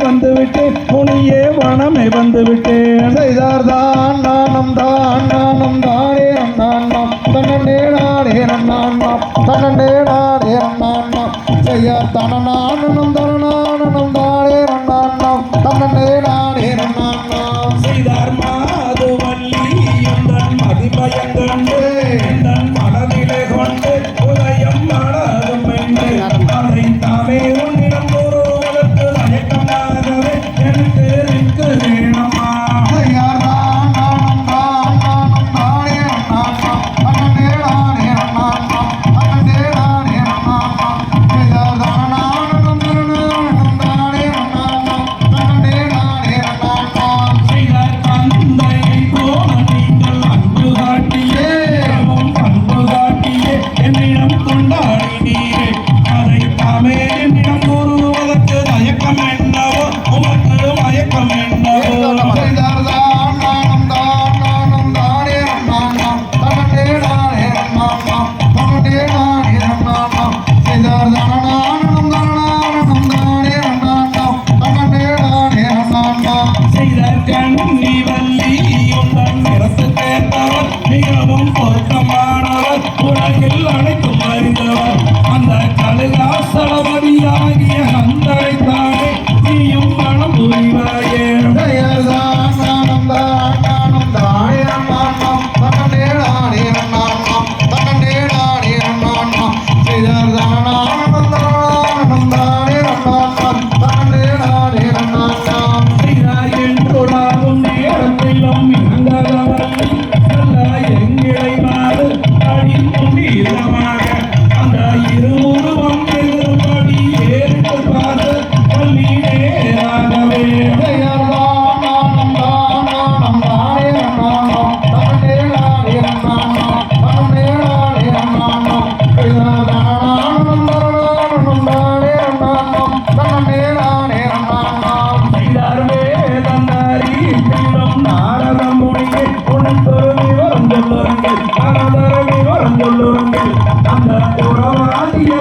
வந்துவிட்டு முனியே வனமே வந்துவிட்டேன். செய்தார்தான் நானும் தான் நானும் தானே நான்னம் தன்னே நானே நான்னம் தன்னே நானே நான்னம் செய்ய தன நானும் தரணானும் தானே நான்னம் தன்னே நானே நான்னம் செய்தார் மாது வள்ளி எந்தன் மதிமயங்கண்டு எந்தன் மனதிலே கொண்டு உதயம் மனதும் என்று அதை தாமே உன்னிடம் கூறுவதற்கு மயக்கமாகவே எனக்கு இருக்கு வேணமா. செய்யார்தான் நானும் தான் நானும் தானே நான்னம் தன்னே நானே நான்னம் தன்னே நானே நான்னம் செய்ய தன நானும் தரணானும் தானே நான்னம் தன்னே நானே நான்னம் செய்தார் தந்தையை போல நீங்கள் அன்பு காட்டியே பண்பு காட்டியே என்னிடம் கொண்டாடினீரே அதை தாமே என்னிடம் கூறுவதற்கு மயக்கம் என்னவோ உமக்கு மயக்கம் என்னவோ. செய்தார்தான் நானும் தான் நானும் தானே நான்னம் தன்னே நானே நான்னம் தன்னே நானே நான்னம் செய்தார் தன நானும் தரணானும் தானே நான்னம் தன்னே நானே நான்னம் செய்தார் கண்ணி வள்ளி உந்தன் நிறத்து கேட்டவர் மிகவும் பொருத்தமானவர் உலகில் அனைத்தும் அறிந்தவர் அந்த கழுகாசலபதியாகிய அந்தரை தானே நீயும் மனம் புரிவாயே. செய்யார்தான் நானும் தான் நானும் தானே நான்னம் தன்னே நானே நான்னம் தன்னே நானே நான்னம் செய்தார் தன நானும் தரணானும் தானே நான்னம் தன்னே நானே நான்னம் செய்தார் என்றுடாகும் நேரத்திலும் இறங்காதவள்ளி நல்ல எங்களை மாறு அடிக்கும் வீரமாக அந்த இருவுருவம் எதிர்படி ஏறிட்டு பார்த்து வள்ளி நேராகவே. செய்யார்தான் நானும் தான் நானும் தானே நான்னம் தன்னே நானே நான்னம் தன்னே நானே நான்னம் செய்தார் தன நானும் தரணானும் தானே நான்னம் தன்னே நானே நான்னம் செய்தார் வேதந்தாரி தீரம் நாரத முனியை உனக்கொரு விவரம் சொல்லுங்கள் நாரதர விவரம் சொல்லுங்கள் அந்த உறவாதிய